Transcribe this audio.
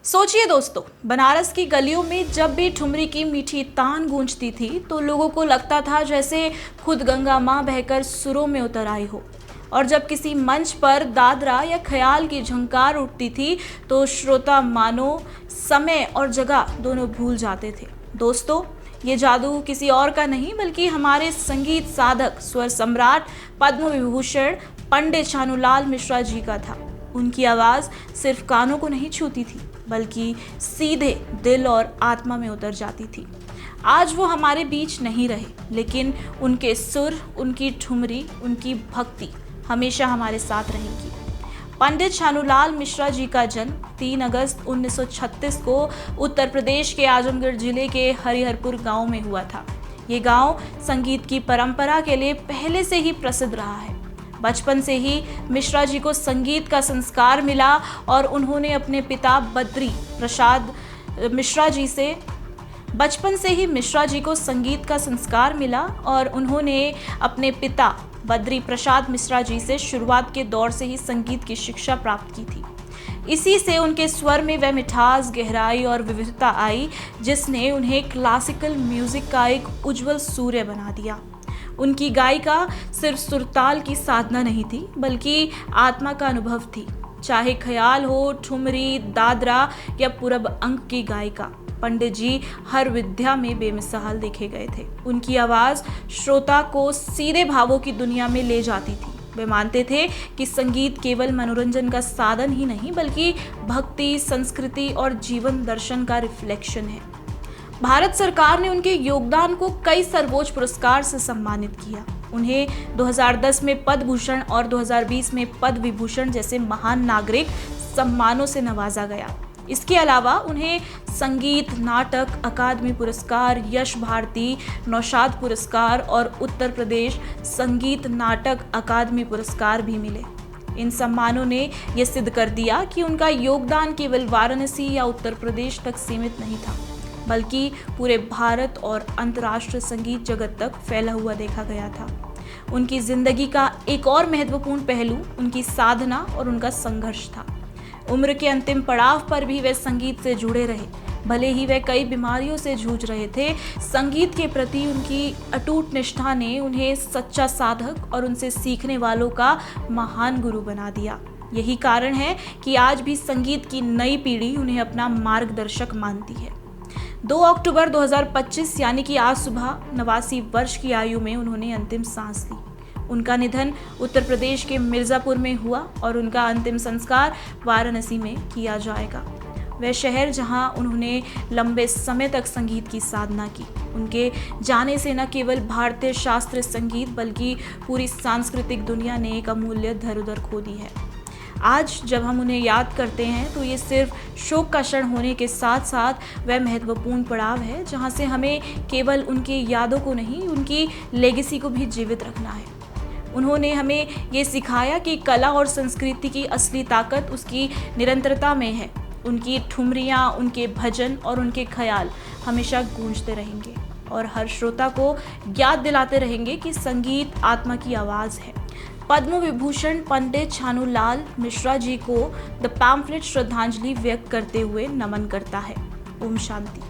सोचिए दोस्तों, बनारस की गलियों में जब भी ठुमरी की मीठी तान गूंजती थी तो लोगों को लगता था जैसे खुद गंगा माँ बहकर सुरों में उतर आई हो। और जब किसी मंच पर दादरा या ख्याल की झंकार उठती थी तो श्रोता मानो समय और जगह दोनों भूल जाते थे। दोस्तों, ये जादू किसी और का नहीं बल्कि हमारे संगीत साधक, स्वर सम्राट, पद्म विभूषण पंडित छानूलाल मिश्रा जी का था। उनकी आवाज़ सिर्फ कानों को नहीं छूती थी बल्कि सीधे दिल और आत्मा में उतर जाती थी। आज वो हमारे बीच नहीं रहे, लेकिन उनके सुर, उनकी ठुमरी, उनकी भक्ति हमेशा हमारे साथ रहेगी। पंडित छानूलाल मिश्रा जी का जन्म 3 अगस्त 1936 को उत्तर प्रदेश के आजमगढ़ जिले के हरिहरपुर गांव में हुआ था। ये गांव संगीत की परंपरा के लिए पहले से ही प्रसिद्ध रहा है। बचपन से ही मिश्रा जी को संगीत का संस्कार मिला और उन्होंने अपने पिता बद्री प्रसाद मिश्रा जी से शुरुआत के दौर से ही संगीत की शिक्षा प्राप्त की थी। इसी से उनके स्वर में वह मिठास, गहराई और विविधता आई जिसने उन्हें क्लासिकल म्यूजिक का एक उज्जवल सूर्य बना दिया। उनकी गायिका सिर्फ सुरताल की साधना नहीं थी बल्कि आत्मा का अनुभव थी। चाहे ख्याल हो, ठुमरी, दादरा या पूरब अंक की गायिका, पंडित जी हर विद्या में बेमिसाल देखे गए थे। उनकी आवाज़ श्रोता को सीधे भावों की दुनिया में ले जाती थी। वे मानते थे कि संगीत केवल मनोरंजन का साधन ही नहीं बल्कि भक्ति, संस्कृति और जीवन दर्शन का रिफ्लेक्शन है। भारत सरकार ने उनके योगदान को कई सर्वोच्च पुरस्कार से सम्मानित किया। उन्हें 2010 में पद्म भूषण और 2020 में पद्म विभूषण जैसे महान नागरिक सम्मानों से नवाजा गया। इसके अलावा उन्हें संगीत नाटक अकादमी पुरस्कार, यश भारती नौशाद पुरस्कार और उत्तर प्रदेश संगीत नाटक अकादमी पुरस्कार भी मिले। इन सम्मानों ने यह सिद्ध कर दिया कि उनका योगदान केवल वाराणसी या उत्तर प्रदेश तक सीमित नहीं था बल्कि पूरे भारत और अंतर्राष्ट्रीय संगीत जगत तक फैला हुआ देखा गया था। उनकी जिंदगी का एक और महत्वपूर्ण पहलू उनकी साधना और उनका संघर्ष था। उम्र के अंतिम पड़ाव पर भी वे संगीत से जुड़े रहे। भले ही वे कई बीमारियों से जूझ रहे थे, संगीत के प्रति उनकी अटूट निष्ठा ने उन्हें सच्चा साधक और उनसे सीखने वालों का महान गुरु बना दिया। यही कारण है कि आज भी संगीत की नई पीढ़ी उन्हें अपना मार्गदर्शक मानती है। 2 अक्टूबर 2025 यानी कि आज सुबह 89 वर्ष की आयु में उन्होंने अंतिम सांस ली। उनका निधन उत्तर प्रदेश के मिर्ज़ापुर में हुआ और उनका अंतिम संस्कार वाराणसी में किया जाएगा। वह शहर जहां उन्होंने लंबे समय तक संगीत की साधना की। उनके जाने से न केवल भारतीय शास्त्रीय संगीत बल्कि पूरी सांस्कृतिक दुनिया ने एक अमूल्य धरोहर खो दी है। आज जब हम उन्हें याद करते हैं तो ये सिर्फ शोक का क्षण होने के साथ साथ वह महत्वपूर्ण पड़ाव है जहां से हमें केवल उनकी यादों को नहीं, उनकी लेगेसी को भी जीवित रखना है। उन्होंने हमें ये सिखाया कि कला और संस्कृति की असली ताकत उसकी निरंतरता में है। उनकी ठुमरियाँ, उनके भजन और उनके ख्याल हमेशा गूंजते रहेंगे और हर श्रोता को याद दिलाते रहेंगे कि संगीत आत्मा की आवाज़ है। पद्म विभूषण पंडित छानूलाल मिश्रा जी को द पैम्फलेट श्रद्धांजलि व्यक्त करते हुए नमन करता है। ओम शांति।